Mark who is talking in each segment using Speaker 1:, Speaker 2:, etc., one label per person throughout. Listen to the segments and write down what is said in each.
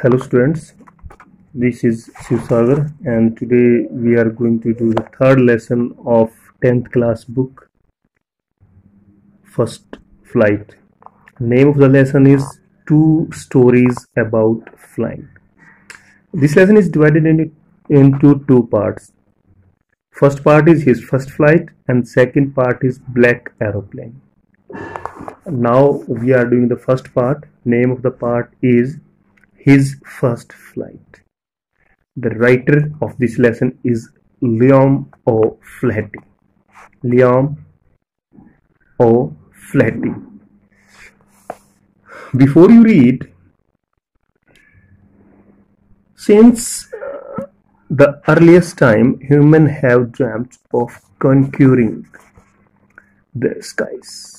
Speaker 1: Hello students, this is Shivsagar and today we are going to do the third lesson of 10th class book, First Flight. Name of the lesson is Two Stories About Flying. This lesson is divided into two parts. First part is his first flight and second part is Black Aeroplane. Now we are doing the first part. Name of the part is His First Flight. The writer of this lesson is Liam O'Flaherty. Liam O'Flaherty. Before you read, since the earliest time, humans have dreamt of conquering the skies.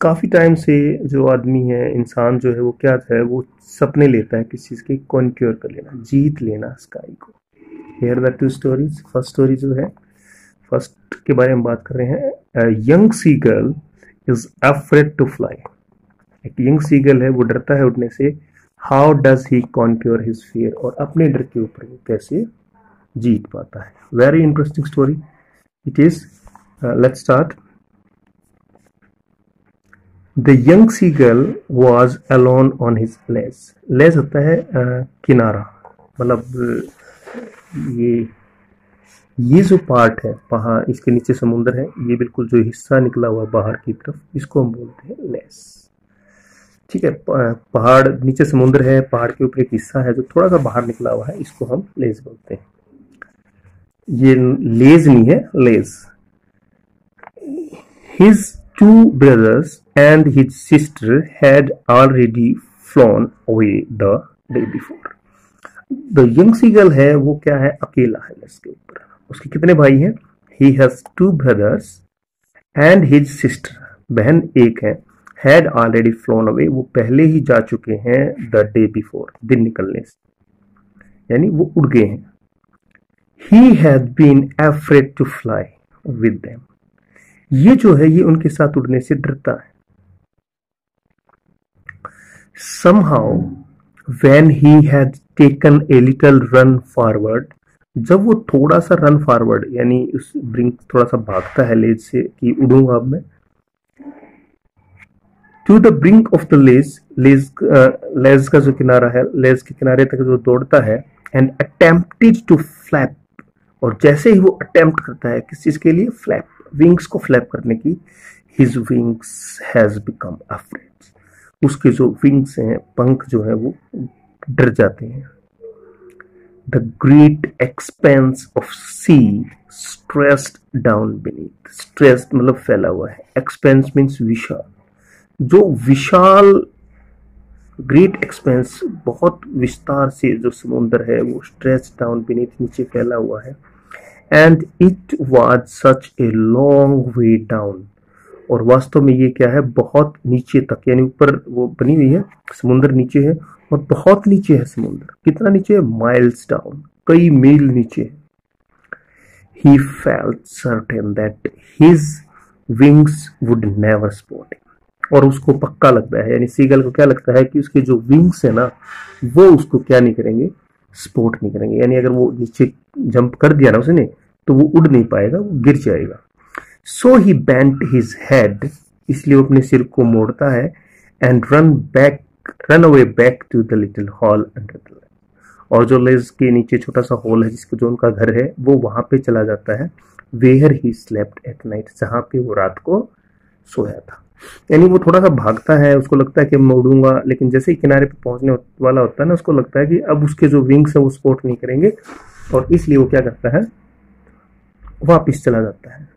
Speaker 1: काफी time से जो आदमी है, इंसान जो है, वो क्या है, वो सपने लेता है किसी चीज के कॉन्क्योर कर लेना, जीत लेना स्काई को. Here the two stories. First story जो है, फर्स्ट के बारे में बात कर रहे हैं. Young seagull is afraid to fly. एक यंग सीगल है, वो डरता है उड़ने से. How does he conquer his fear. और अपने डर के ऊपर वो कैसे जीत पाता है. Very interesting story it is. Let's start. The young seagull was alone on his ledge. Ledge होता है किनारा, मतलब ये जो पार्ट है पहाड़, इसके नीचे समुद्र है, ये बिल्कुल जो हिस्सा निकला हुआ बाहर की तरफ, इसको हम बोलते हैं लेज. ठीक है, पहाड़ नीचे समुद्र है, पहाड़ के ऊपर एक हिस्सा है जो थोड़ा सा बाहर निकला हुआ है, इसको हम लेज बोलते हैं. ये लेज नहीं है, लेज. His two brothers and his sister had already flown away the day before. The young seagull है, वो क्या है, अकेला है इसके ऊपर. उसके कितने भाई हैं? He has two brothers and his sister. बहन एक है. Had already flown away. वो पहले ही जा चुके हैं the day before. दिन निकलने से, यानी वो उड़ गए हैं. He had been afraid to fly with them. ये जो है, ये उनके साथ उड़ने से डरता है. Somehow, when he had taken a little run forward, जब वो थोड़ा सा रन फॉरवर्ड, यानी उस ब्रिंक थोड़ा सा भागता है लेज से कि उड़ूंगा अब मैं, to the brink of the ledge, लेज का जो किनारा है, लेज के किनारे तक जो दौड़ता है, and attempted to flap. और जैसे ही वो अटेम्प्ट करता है किस चीज के लिए, फ्लैप, विंग्स को फ्लैप करने की, his wings has become afraid. उसके जो विंग्स हैं, पंख जो है, वो डर जाते हैं. The great expanse of sea stressed down beneath. Stressed मतलब फैला हुआ है. Expanse means विशाल. जो विशाल, ग्रेट एक्सपेंस, बहुत विस्तार से जो समुद्र है, वो स्ट्रेच डाउन beneath, नीचे फैला हुआ है. And it was such a long way down. और वास्तव में ये क्या है, बहुत नीचे तक, यानी ऊपर वो बनी हुई है, समुद्र नीचे है और बहुत नीचे है समुद्र. कितना नीचे है? माइल्स डाउन, कई मील नीचे है. He felt certain that his wings would never spot him. और उसको पक्का लगता है, यानी सीगल को क्या लगता है कि उसके जो विंग्स है ना, वो उसको क्या नहीं करेंगे, स्पॉट नहीं करेंगे. यानी अगर वो नीचे जंप कर दिया ना उसने, तो वो उड़ नहीं पाएगा, वो गिर जाएगा. So he bent his head. इसलिए वो अपने सिर को मोड़ता है. And run away back to the little hole under the ledge. और जो लेज के नीचे छोटा सा हॉल है, जिसको जो उनका घर है, वो वहां पे चला जाता है. Where he slept at night. जहां पे वो रात को सोया था. यानी वो थोड़ा सा भागता है, उसको लगता है कि मैं उड़ूंगा, लेकिन जैसे ही किनारे पे पहुंचने वाला होता है ना, उसको लगता है कि अब उसके जो विंग्स है वो सपोर्ट नहीं करेंगे, और इसलिए वो क्या करता है, वापिस चला जाता है.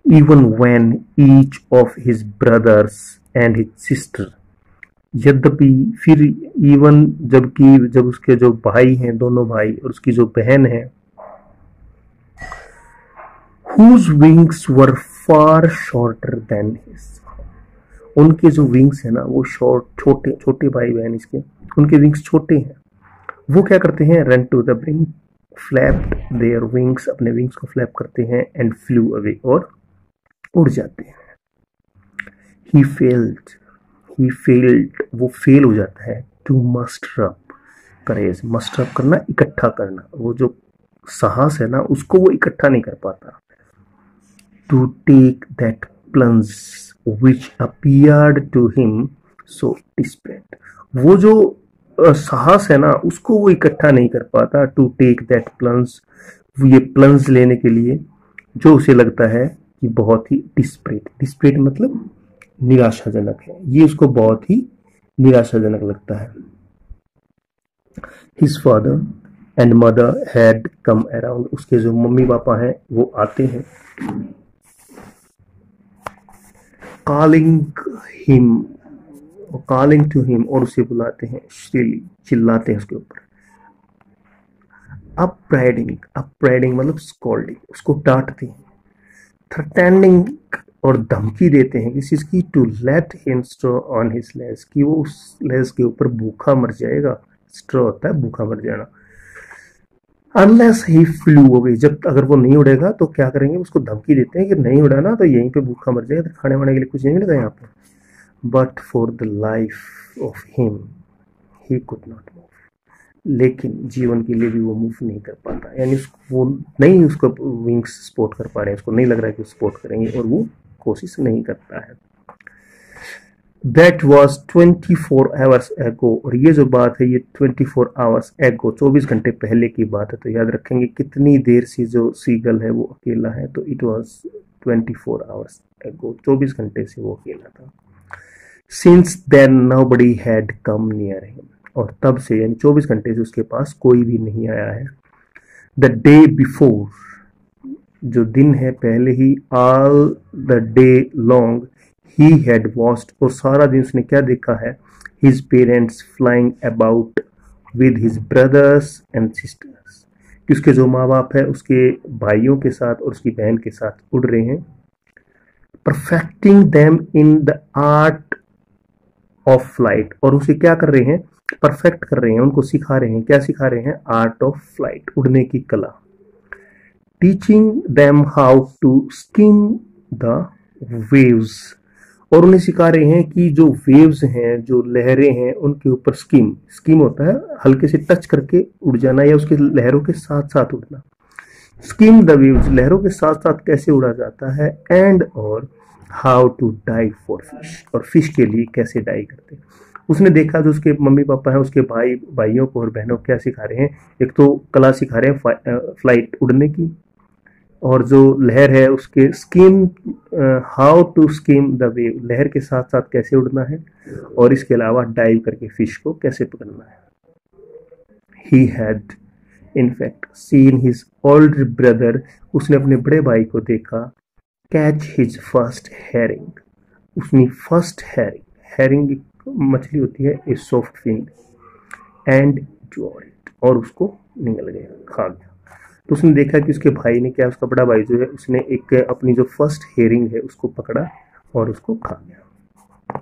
Speaker 1: Even when each of his brothers and his sister, यद्यपि, फिर इवन, जबकि, जब उसके जो भाई हैं, दोनों भाई, और उसकी जो बहन है, whose wings were far shorter than his. उनके जो विंग्स है ना, वो छोटे छोटे भाई बहन इसके, उनके विंग्स छोटे हैं. वो क्या करते हैं, run to the brink, flapped their wings, अपने विंग्स को फ्लैप करते हैं, and flew away, और उड़ जाते हैं. He failed, वो फेल हो जाता है. To muster up courage, muster up करना, इकट्ठा करना, वो जो साहस है ना उसको वो इकट्ठा नहीं कर पाता। To take that plunge which appeared to him so desperate, वो जो साहस है ना उसको वो इकट्ठा नहीं कर पाता। टू टेक दैट प्लंज, ये प्लंज लेने के लिए जो उसे लगता है कि बहुत ही डिस्परेट, डिस्परेट मतलब निराशाजनक है, ये उसको बहुत ही निराशाजनक लगता है। His father and mother had come around, उसके जो मम्मी पापा हैं वो आते हैं। कॉलिंग टू हिम, और उसे बुलाते हैं, श्रीली चिल्लाते हैं उसके ऊपर। अपराइडिंग मतलब स्कॉल्डिंग, उसको डांटते हैं। थ्रेटनिंग और धमकी देते हैं किस चीज की, to let him strop on his legs, कि वो उस लेज के ऊपर भूखा मर जाएगा। स्ट्रो होता है भूखा मर जाना। अनलेस ही फ्लू अवे, जब अगर वो नहीं उड़ेगा तो क्या करेंगे, उसको धमकी देते हैं कि नहीं उड़ा ना तो यहीं पे भूखा मर जाएगा, तो खाने वाने के लिए कुछ नहीं मिलेगा यहाँ पे। But for the life of him he could not move, लेकिन जीवन के लिए भी वो मूव नहीं कर पाता, यानी वो नहीं उसको विंग्स सपोर्ट कर पा रहे हैं, उसको नहीं लग रहा है कि सपोर्ट करेंगे और वो कोशिश नहीं करता है। That was 24 hours ago, और ये जो बात है ये 24 hours ago 24 घंटे पहले की बात है। तो याद रखेंगे कितनी देर से जो सीगल है वो अकेला है, तो it was 24 hours ago, 24 घंटे से वो अकेला था। Since then nobody had come near him, और तब से यानी 24 घंटे से उसके पास कोई भी नहीं आया है। The day before, जो दिन है पहले ही, all the day long he had watched, और सारा दिन उसने क्या देखा है, his parents flying about with his brothers and sisters, कि उसके जो माँ बाप है उसके भाइयों के साथ और उसकी बहन के साथ उड़ रहे हैं। perfecting them in the art of flight, और उसे क्या कर रहे हैं, परफेक्ट कर रहे हैं, उनको सिखा रहे हैं, क्या सिखा रहे हैं, आर्ट ऑफ फ्लाइट, उड़ने की कला। Teaching them how to skim the waves, और उन्हें सिखा रहे हैं कि जो वेव्स हैं, जो लहरें हैं, उनके ऊपर स्कीम होता है हल्के से टच करके उड़ जाना या उसके लहरों के साथ साथ उड़ना। स्कीम द वेव्स, लहरों के साथ साथ कैसे उड़ा जाता है। एंड और how to dive for fish, और फिश के लिए कैसे डाइव करते हैं। उसने देखा जो उसके मम्मी पापा हैं उसके भाइयों को और बहनों को क्या सिखा रहे हैं, एक तो कला सिखा रहे हैं फ्लाइट उड़ने की, और जो लहर है उसके skim, how to skim the wave, लहर के साथ साथ कैसे उड़ना है, और इसके अलावा डाइव करके फिश को कैसे पकड़ना है। He had in fact seen his older brother, उसने अपने बड़े भाई को देखा, कैच हिज फर्स्ट हेरिंग, उसने फर्स्ट हेरिंग एक मछली होती है, a soft fin, and enjoyed, और उसको निगल गया, खा गया। तो उसने देखा कि उसके भाई ने क्या, उसका बड़ा भाई जो है उसने एक अपनी जो फर्स्ट हेरिंग है उसको पकड़ा और उसको खा गया।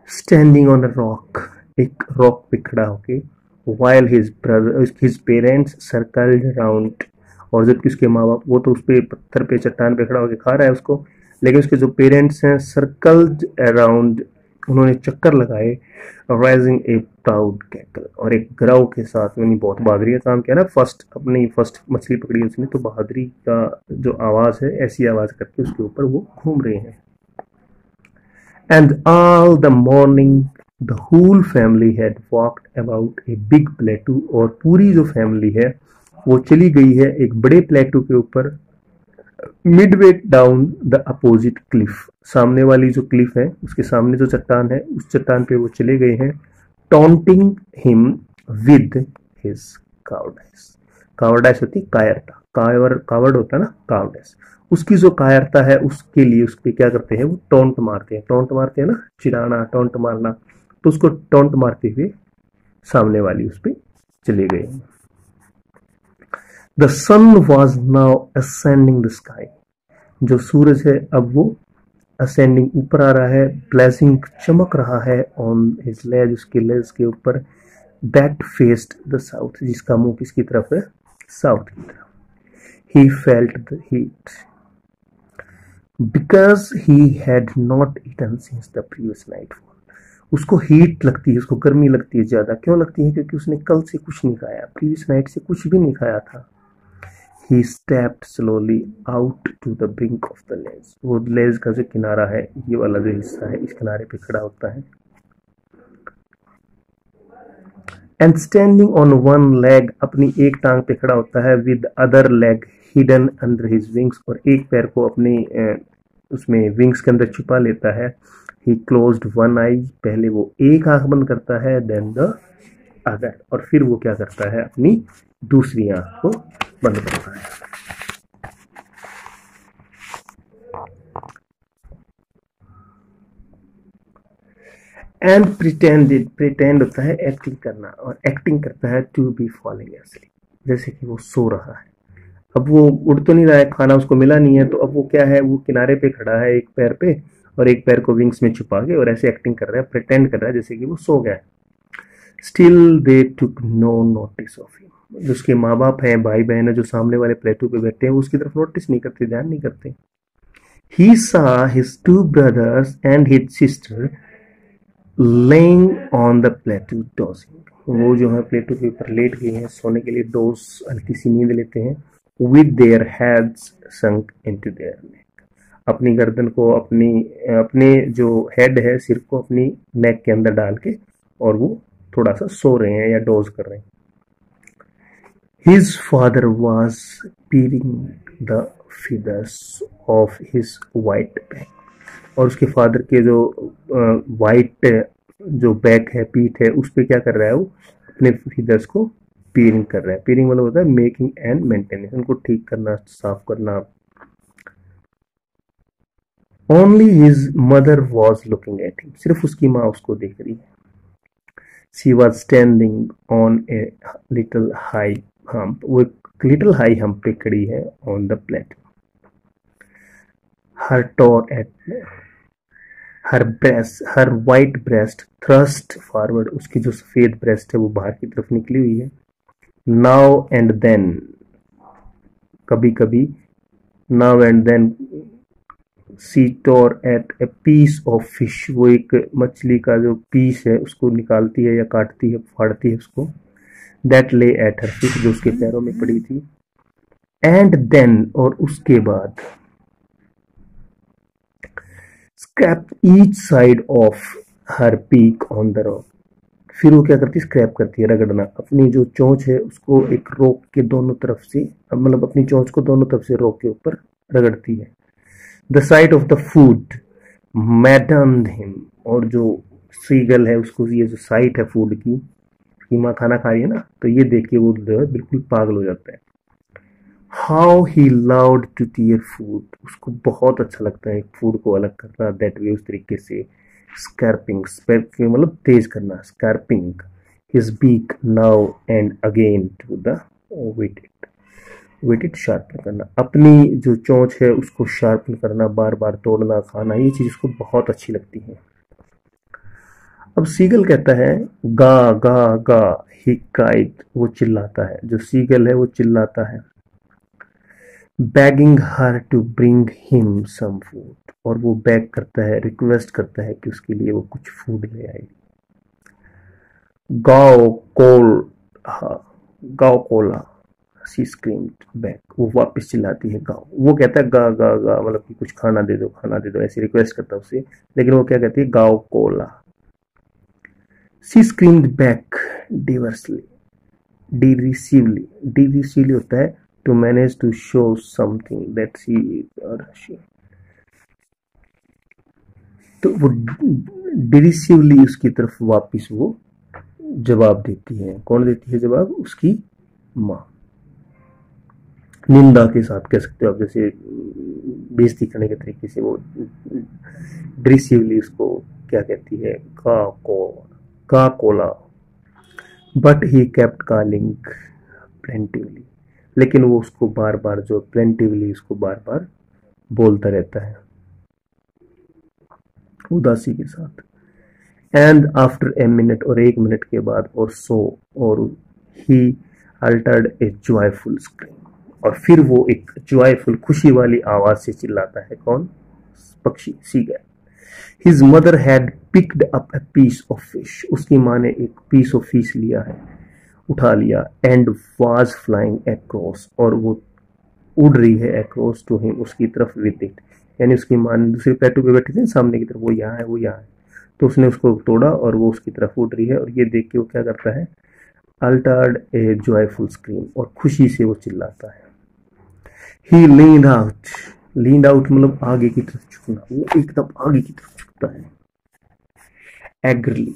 Speaker 1: स्टैंडिंग ऑन अ रॉक, एक रॉक पे खड़ा होके, while his parents circled around, और जबकि उसके माँ बाप, वो तो उस पे पत्थर पे चट्टान पे खड़ा होके खा रहा है उसको, लेकिन उसके जो पेरेंट्स हैं सर्कल्ड अराउंड, उन्होंने चक्कर लगाए, राइजिंग ए प्राउड कैकल, और एक ग्राव के साथ, यानी बहुत बहादुरी का काम किया ना, अपनी फर्स्ट मछली पकड़ी उसने, तो बहादुरी का जो आवाज है ऐसी आवाज करके उसके ऊपर वो घूम रहे हैं। And all the morning the whole family had walked about a big plateau, और पूरी जो फैमिली है वो चली गई है एक बड़े प्लेटू के ऊपर, Midway down the opposite Cliff, सामने वाली जो क्लिफ है उसके सामने जो चट्टान है उस चट्टान पे वो चले गए हैं। टॉन्टिंग हिम विद हिज कावर्डाइस, कावर्डाइस होती कायरता, कावर्ड होता है ना कावर्डाइस, उसकी जो कायरता है उसके लिए उस पर क्या करते हैं, वो टॉन्ट मारते हैं ना, चिढ़ाना, टॉन्ट मारना, तो उसको टॉन्ट मारते हुए सामने वाली उस पर चले गए। The sun was now ascending the sky, जो सूरज है अब वो असेंडिंग ऊपर आ रहा है, ब्लेसिंग चमक रहा है ऑन हिज लेज, उसके लेज के ऊपर, दैट फेस्ड द साउथ, जिसका मुंह किसकी तरफ है, साउथ की तरफ। He felt the heat because he had not eaten since the previous night, उसको हीट लगती है, उसको गर्मी लगती है ज्यादा। क्यों लगती है? क्योंकि उसने कल से कुछ नहीं खाया, प्रीवियस नाइट से कुछ भी नहीं खाया था। He stepped slowly out to the brink of the ledge। वो लेज का जो किनारा है, ये वाला जो हिस्सा है, इस किनारे पे खड़ा होता है। And standing on one leg, अपनी एक टांग पे खड़ा होता है। With other leg hidden under his wings, और एक पैर को अपनी उसमें विंग्स के अंदर छुपा लेता है। He closed one eye, पहले वो एक आंख बंद करता है, then the other, और फिर वो क्या करता है, अपनी दूसरी आंख को बंद करता है। एंड प्रिटेंड होता है एक्टिंग करना, और एक्टिंग करता है टू बी फॉलिंग एस्लीप, जैसे कि वो सो रहा है। अब वो उड़ तो नहीं रहा है, खाना उसको मिला नहीं है, तो अब वो क्या है, वो किनारे पे खड़ा है एक पैर पे, और एक पैर को विंग्स में छुपा के, और ऐसे एक्टिंग कर रहा है, प्रिटेंड कर रहा है जैसे कि वो सो गया है। Still they took no notice of him. जो उसके माँ बाप हैं, भाई बहन है, जो सामने वाले प्लेटू पे बैठे हैं, वो उसकी तरफ नोटिस नहीं करते, ध्यान नहीं करते। He saw his two brothers and his sister laying on the plateau dozing। वो जो है प्लेटो के ऊपर लेट गए हैं सोने के लिए, डोज हल्की सी नींद लेते हैं। With their heads sunk into their neck, अपनी गर्दन को अपने जो हेड है, सिर को अपनी नेक के अंदर डाल के, और वो थोड़ा सा सो रहे हैं या डोज कर रहे हैं। His father was peeling the feathers of his white back, और उसके फादर के जो वाइट जो बैक है, पीठ है, उस पे क्या कर रहा है, वो अपने फीदर्स को पीलिंग कर रहा है। पीलिंग मतलब होता है मेकिंग एंड मेंटेनेंस, उनको ठीक करना, साफ करना। Only his mother was looking at him, सिर्फ उसकी माँ उसको देख रही है। She was standing on a little high hump, वो एक लिटिल हाई हम्प पे खड़ी है, on the plate. Her tore at her white breast thrust forward, उसकी जो सफेद ब्रेस्ट है वो बाहर की तरफ निकली हुई है। नाउ एंड देन, कभी कभी, now and then she tore at a piece of fish, वो एक मछली का जो पीस है उसको निकालती है या काटती है, फाड़ती है उसको। दैट ले एट हर फिश, जो उसके पैरों में पड़ी थी। एंड देन, और उसके बाद, scrap each side of her peak on the rock, फिर वो क्या करती है, स्क्रैप करती है, रगड़ना, अपनी जो चोंच है उसको एक रॉक के दोनों तरफ से, मतलब अपनी चोंच को दोनों तरफ से रॉक के ऊपर रगड़ती है। The side of the food मैडन्ड him, और जो सीगल है उसको ये जो साइट है फूड की माँ खाना खा रही है ना, तो ये देख के वो बिल्कुल पागल हो जाता है। How he loved to tear food, उसको बहुत अच्छा लगता है फूड को अलग करना, दैट वे, उस तरीके से। स्कैर्पिंग, स्कैर्पिंग मतलब तेज करना, scraping his beak now and again to the weighted sharpen करना, अपनी जो चोंच है उसको शार्पन करना, बार बार तोड़ना, खाना, ये चीज उसको बहुत अच्छी लगती है। अब सीगल कहता है गा गा गा, ही क्राइड, वो चिल्लाता है, जो सीगल है वो चिल्लाता है। Begging her to bring him some food, और वो बेग करता है, रिक्वेस्ट करता है कि उसके लिए वो कुछ फूड ले आए। गाओ कोल, गाओ कोला, शी स्क्रीम्ड बैक, वो वापस चिल्लाती है गाओ। वो कहता है गा गा गा, मतलब कि कुछ खाना दे दो, खाना दे दो, ऐसी रिक्वेस्ट करता है उससे, लेकिन वो क्या कहती है, गाओ कोला। शी स्क्रीम्ड बैक डिवर्सली, डिरिसिवली होता है to manage to show something that she is or she, तो वो डिरिसिवली उसकी तरफ वापस वो जवाब देती है। कौन देती है जवाब? उसकी माँ। निंदा के साथ कह सकते हो आप, जैसे बेइज्जती करने के तरीके से वो डिरिसिवली उसको क्या कहती है, का Cola. But he kept calling plaintively, लेकिन वो उसको बार बार जो प्लेंटिवली उसको बार बार बोलता रहता है उदासी के साथ। एंड आफ्टर ए मिनट, और एक मिनट के बाद, और सो, और ही अल्टर्ड ए जॉयफुल स्क्रीम, और फिर वो एक जॉयफुल खुशी वाली आवाज से चिल्लाता है। कौन? पक्षी, seagull. His mother had picked up a piece of fish. उसकी माँ ने एक piece of fish लिया है, उठा लिया, and was flying across, और वो उड़ रही है across to him, उसकी तरफ with it. यानी उसकी माँ ने दूसरे प्लेटो पे बैठी थी सामने की तरफ, वो यहाँ है, वो यहाँ है, तो उसने उसको तोड़ा और वो उसकी तरफ उड़ रही है, और ये देख के वो क्या करता है, uttered a joyful scream, और खुशी से वो चिल्लाता है. He leaned out. Lean out मतलब आगे की तरफ झुकना, वो एकदम आगे की तरफ झुकता है. एग्रली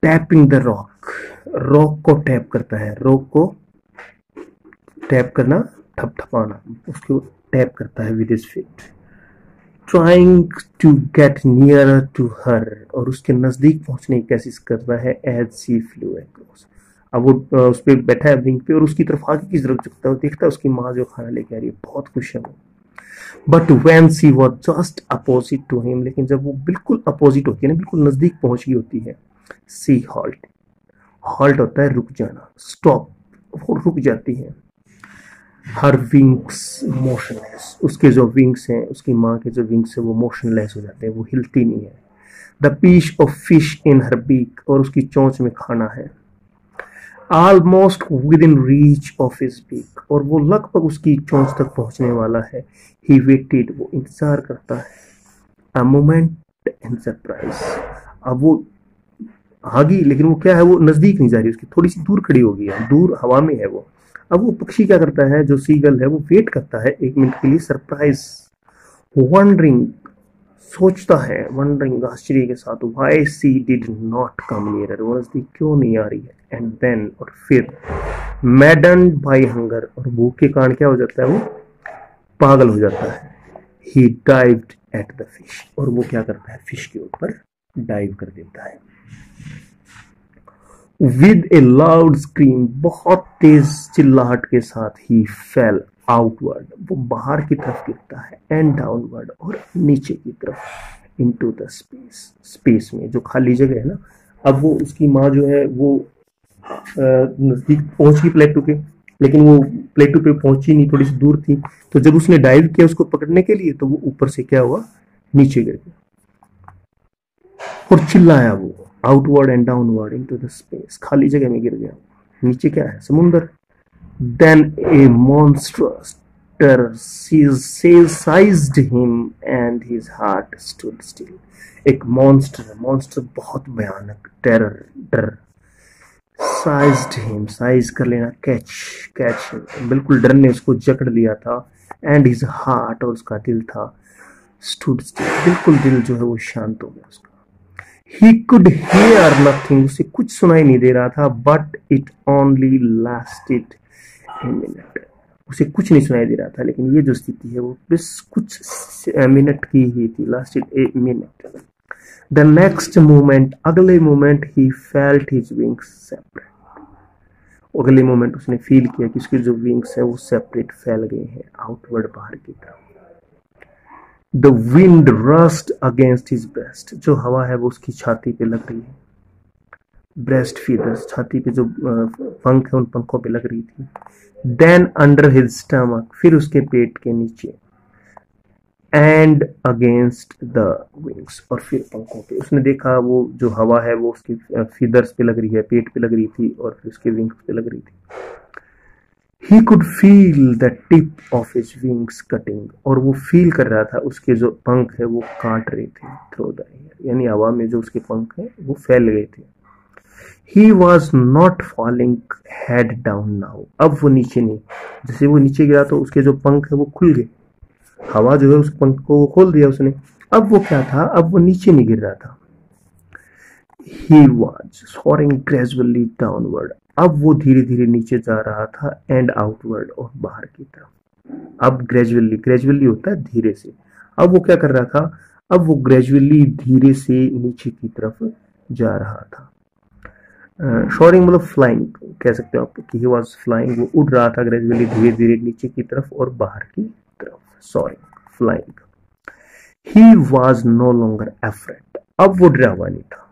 Speaker 1: टैपिंग द रॉक, रॉक को टैप करता है, रॉक को टैप करना, थपथपाना, उसको टैप करता है with his feet. Trying to get nearer to her, और उसके नजदीक पहुंचने की कोशिश कर रहा है. एज सी फ्लू अक्रॉस, अब वो उस पर बैठा है विंग पे और उसकी तरफ आगे की तरफ झुकता है, देखता है उसकी माँ जो खाना लेके आ रही है, बहुत खुश है वो. But when she was just opposite to him, लेकिन जब वो बिल्कुल अपोजिट होती है ना, बिल्कुल नजदीक पहुंच गई होती है, सी हॉल्ट, हॉल्ट होता है रुक जाना, स्टॉप, वो रुक जाती है. हर विंग्स मोशनलेस, उसके जो विंग्स हैं, उसकी माँ के जो विंग्स है वो मोशनलेस हो जाते हैं, वो हिलती नहीं है. The piece of fish in her beak, और उसकी चोंच में खाना है. Almost within reach of his beak, और वो लगभग उसकी चोंच तक पहुंचने वाला है. He waited, वो इंतजार करता है. A moment in surprise, अब वो आ गई, लेकिन वो क्या है, वो नजदीक नहीं जा रही, उसकी थोड़ी सी दूर खड़ी हो गई है, दूर हवा में है वो. अब वो पक्षी क्या करता है, जो सीगल है, वो वेट करता है 1 मिनट के लिए, सरप्राइज, वंडरिंग, सोचता है, वंडरिंग आश्चर्य के साथ, why she did not come nearer, वो नजदीक क्यों नहीं आ रही है. एंड देन, और फिर, मैडन्ड बाय हंगर, और भूख के कारण क्या हो जाता है, वो पागल हो जाता है. ही डाइव्ड एट द फिश, और वो क्या करता है, फिश के ऊपर डाइव कर देता है. विद ए लाउड स्क्रीम, बहुत तेज चिल्लाहट के साथ, ही फेल आउटवर्ड, वो बाहर की तरफ गिरता है, एंड डाउनवर्ड, और नीचे की तरफ, इनटू द स्पेस, स्पेस में जो खाली जगह है ना. अब वो उसकी माँ जो है वो नजदीक पहुंच गई प्लेटो के, लेकिन वो प्लेटो पे पहुंची नहीं, थोड़ी सी दूर थी, तो जब उसने डाइव किया उसको पकड़ने के लिए, तो वो ऊपर से क्या हुआ, नीचे गिर गया, और चिल्लाया वो, outward and downward into the space, खाली जगह में गिर गया. नीचे क्या है, समुंदर. Then a monstrous terror seized him and his heart stood still. एक मॉन्स्टर बहुत भयानक, टेरर, डर, seized him, साइज कर लेना, कैच, बिल्कुल डर ने उसको जकड़ लिया था. and his heart, और उसका दिल था, stood still, बिल्कुल दिल जो है वो शांत हो गया उसका. He could hear nothing, उसे कुछ सुनाई नहीं दे रहा था, but it only lasted a minute, उसे कुछ नहीं सुनाई दे रहा था, लेकिन ये जो स्थिति है वो बस कुछ मिनट की ही थी, lasted a minute. The next moment, अगले moment, he felt his wings separate, अगले मोमेंट उसने फील किया कि उसके जो विंग्स है वो सेपरेट, फैल गए हैं आउटवर्ड, बाहर की तरफ. The wind rushed against his breast, जो हवा है वो उसकी छाती पे लग रही है. ब्रेस्ट फीदर्स, छाती पे जो पंख है उन पंखों पे लग रही थी. Then under his stomach, फिर उसके पेट के नीचे. And against the wings, और फिर पंखों पे उसने देखा वो जो हवा है वो उसकी फीदर्स पे लग रही है, पेट पे लग रही थी, और फिर उसके विंग्स पे लग रही थी. He could feel the tip of his wings cutting, और वो फील कर रहा था उसके जो पंख है वो काट रहे थे, थ्रू द एयर, यानी हवा में जो उसके पंख है वो फैल गए थे. He was not falling head down now, अब वो नीचे नहीं, जैसे वो नीचे गिरा तो उसके जो पंख है वो खुल गए, हवा जो है उस पंख को खोल दिया उसने. अब वो क्या था, अब वो नीचे नहीं गिर रहा था. He was soaring gradually downward, अब वो धीरे धीरे नीचे जा रहा था, एंड आउटवर्ड, और बाहर की तरफ. अब ग्रेजुअली होता है धीरे से, अब वो क्या कर रहा था, अब वो ग्रेजुअली धीरे से नीचे की तरफ जा रहा था. शोरिंग मतलब फ्लाइंग कह सकते हो आप, कि ही वाज फ्लाइंग, वो उड़ रहा था ग्रेजुअली, धीरे धीरे नीचे की तरफ और बाहर की तरफ. Soaring, flying. He was no longer afraid, अब वो डरा हुआ नहीं था.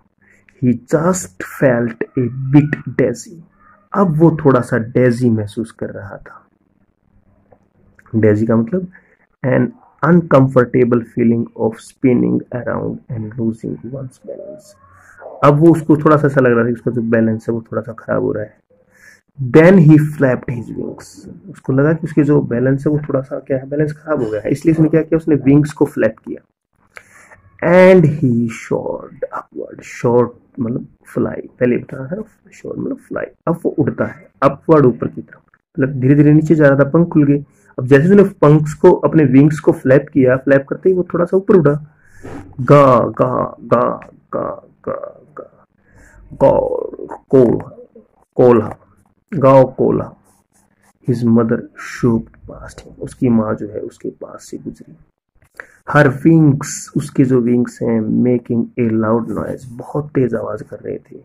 Speaker 1: He just felt a bit dizzy, अब वो थोड़ा सा डेजी महसूस कर रहा था. डेजी का मतलब N uncomfortable feeling of spinning around and losing one's balance. अब वो उसको थोड़ा सा ऐसा लग रहा था कि उसका जो बैलेंस है वो थोड़ा सा खराब हो रहा है. Then he flapped his wings. उसको लगा कि उसके जो बैलेंस है वो थोड़ा सा क्या है, बैलेंस खराब हो गया है, इसलिए उसने क्या किया, उसने विंग्स को फ्लैप किया. And he soared upward. Soared मतलब फ्लाई, पहले बताया था ना, soared मतलब फ्लाई. अब वो उड़ता है अपवर्ड, ऊपर की तरफ, मतलब धीरे धीरे नीचे जा रहा था, पंख खुल गए. अब जैसे उसने पंख को, अपने विंग्स को फ्लैप किया, फ्लैप करते ही वो थोड़ा सा ऊपर उड़ा. गा गा गा गा गा गा कोल्हा गाओ कोला. His mother swooped past him. उसकी माँ जो है उसके पास से गुजरी. हर विंग्स, उसके जो विंग्स हैं, मेकिंग ए लाउड नॉइज, बहुत तेज आवाज कर रहे थे.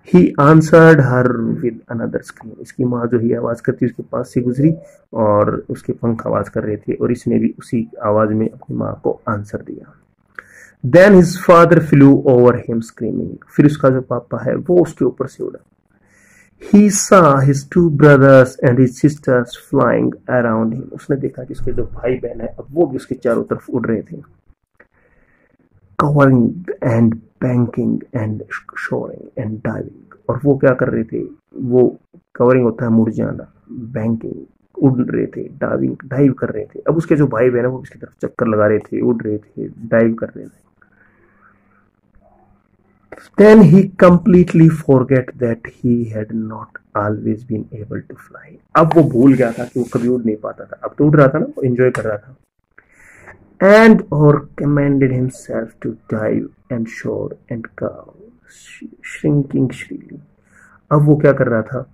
Speaker 1: He answered her with another scream. इसकी माँ जो ही आवाज करती उसके पास से गुजरी और उसके पंख आवाज कर रहे थे और इसने भी उसी आवाज में अपनी माँ को आंसर दिया. Then his father flew over him screaming. फिर उसका जो पापा है वो उसके ऊपर से उड़ा. He saw his two brothers and his sisters flying around him. उसने देखा कि उसके जो भाई बहन है अब वो भी उसके चारों तरफ उड़ रहे थे. Covering and banking and shoring and diving. और वो क्या कर रहे थे, वो कवरिंग होता है मुड़ जाना, बैंकिंग उड़ रहे थे, डाइव कर रहे थे. अब उसके जो भाई बहन है वो उसकी तरफ चक्कर लगा रहे थे, उड़ रहे थे, डाइव कर रहे थे. Then he completely forget that he had not always been able to fly. अब वो भूल गया था कि वो कभी उड़ नहीं पाता था, अब तो उड़ रहा था ना, वो एंजॉय कर रहा था. And or commanded himself to dive and soar and go, shrinking shrilly. अब वो क्या कर रहा था,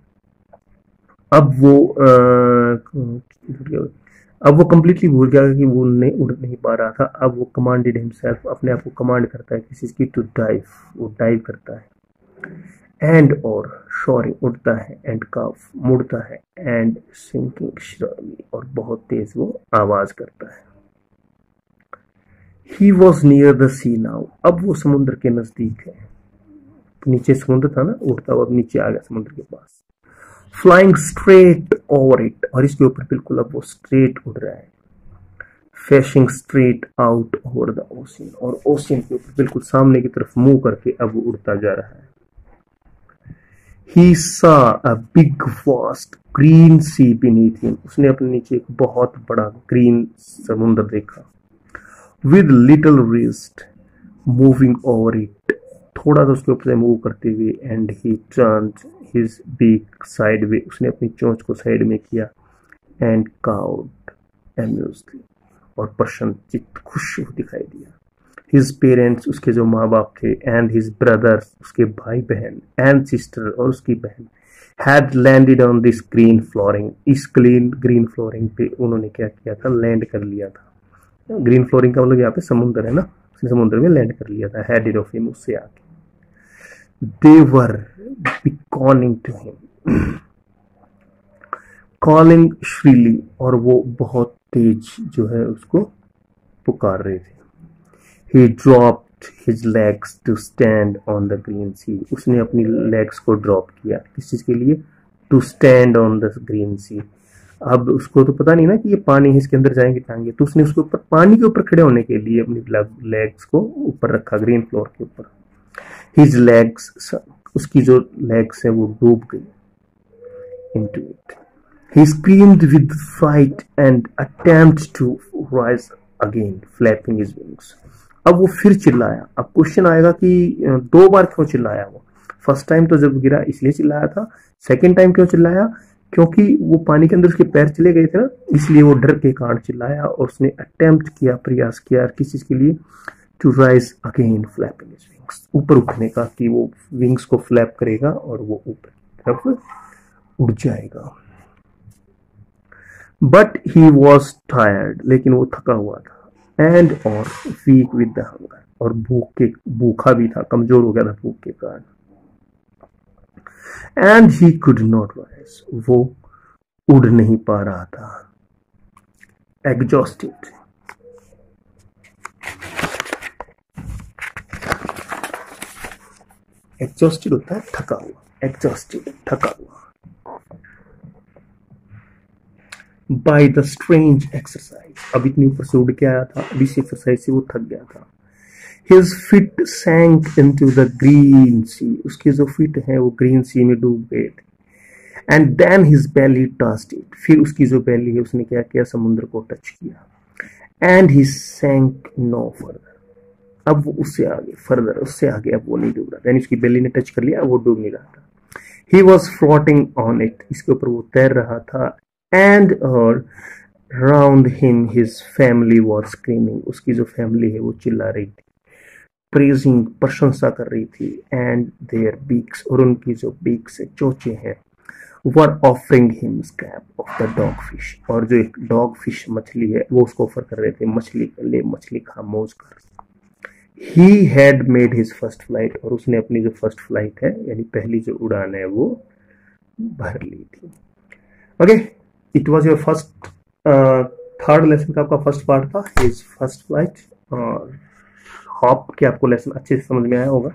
Speaker 1: अब वो कंप्लीटली भूल गया कि वो उड़ नहीं पा रहा था. अब वो कमांडेड हिमसेल्फ, अपने आप को कमांड करता है किसी की, टू डाइव, वो डाइव करता है. एंड और शोरिंग, उड़ता है, एंड काफ, मुड़ता है, एंड सिंकिंग श्रली, और बहुत तेज वो आवाज करता है. He was near the sea now. अब वो समुद्र के नजदीक है. नीचे समुद्र था ना, उड़ता हुआ नीचे आ गया समुद्र के पास. फ्लाइंग स्ट्रेट ओवर इट, और इसके ऊपर बिल्कुल अब वो स्ट्रेट उड़ रहा है. Facing straight out over the ocean, और ओशियन के ऊपर बिल्कुल सामने की तरफ मुंह करके अब वो उड़ता जा रहा है. He saw a big vast green sea beneath him. उसने अपने नीचे एक बहुत बड़ा ग्रीन समुद्र देखा. With little wrist moving over it, थोड़ा सा उसके ऊपर से मूव करते हुए. And he turned his beak sideways, उसने अपनी चोंच को साइड में किया. एंड काउड एम्यूज्डली, और प्रसन्न चित्त, खुश दिखाई दिया. हिज पेरेंट्स, उसके जो माँ बाप थे, एंड हिज ब्रदर्स, उसके भाई बहन, एंड सिस्टर, और उसकी बहन, had landed on this green flooring. इस ग्रीन फ्लोरिंग पे उन्होंने क्या किया था, लैंड कर लिया था. ग्रीन फ्लोरिंग का मतलब यहाँ पे समुद्र है ना, उसने समुद्र में लैंड कर लिया था. हैड ऑफ हिम, उससे आके. They were beckoning to him, calling shrilly, और वो बहुत तेज जो है उसको पुकार रहे थे. He dropped his legs to stand on the green sea. उसने अपनी legs को drop किया, किस चीज के लिए, to stand on the green sea. अब उसको तो पता नहीं ना कि ये पानी है, इसके अंदर जाएंगे टांगे, तो उसने उसके ऊपर, पानी के ऊपर खड़े होने के लिए अपनी लेग्स को ऊपर रखा, ग्रीन फ्लोर के ऊपर. His legs, उसकी जो legs है वो डूब गई into it. He screamed with fright and attempted to rise again, flapping his wings. अब वो फिर चिल्लाया. अब क्वेश्चन आएगा कि 2 बार क्यों चिल्लाया वो. फर्स्ट टाइम तो जब गिरा इसलिए चिल्लाया था, सेकेंड टाइम क्यों चिल्लाया, क्योंकि वो पानी के अंदर उसके पैर चले गए थे ना, इसलिए वो डर के कारण चिल्लाया. और उसने अटेम्प्ट किया, प्रयास किया, किस चीज के लिए, to rise again flapping his wings, ऊपर उठने का, कि वो विंग्स को फ्लैप करेगा और वो ऊपर की तरफ उड़ जाएगा. बट ही वॉज टायर्ड, लेकिन वो थका हुआ था. एंड और वीक विद द हंगर, और भूखा भी था, कमजोर हो गया था भूख के कारण. And he could not rise, वो उड़ नहीं पा रहा था. एग्जॉस्टेड, एग्जॉस्टेड होता है थका हुआ, एग्जॉस्टेड थका हुआ. By the strange exercise. अब इतनी ऊपर से उड़ के आया था, अब इस एक्सरसाइज से वो थक गया था। His feet sank into the green sea, उसके जो फीट हैं वो ग्रीन सी में डूब गए थे। And then his belly touched it, फिर उसकी जो belly है उसने क्या किया, समुद्र को टच किया। And he sank no further, अब वो उससे आगे, फर्दर उससे आगे अब वो नहीं डूब रहा था, यानी उसकी belly ने टच कर लिया, वो डूब नहीं रहा था। He was floating on it, इसके ऊपर वो तैर रहा था। एंड और round him his family was screaming, उसकी जो फैमिली है वो चिल्ला रही थी। प्रेजिंग, प्रशंसा कर रही थी। एंड देयर बीक्स, और उनकी जो बीक्स है, चोचे हैं, वर offering him scrap of the dog fish, और जो एक डॉग फिश मछली है वो उसको ऑफर कर रहे थे, मछली ले, मछली खा, मौज कर। He had made his first flight, और उसने अपनी जो फर्स्ट फ्लाइट है यानी पहली जो उड़ान है वो भर ली थी। Okay, it was your first third lesson का आपका फर्स्ट पार्ट था, हिज फर्स्ट फ्लाइट। और होप कि आपको लेसन अच्छे से समझ में आया होगा।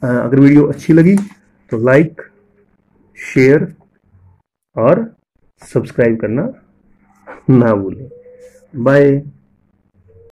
Speaker 1: अगर वीडियो अच्छी लगी तो लाइक, शेयर और सब्सक्राइब करना ना भूलें। बाय।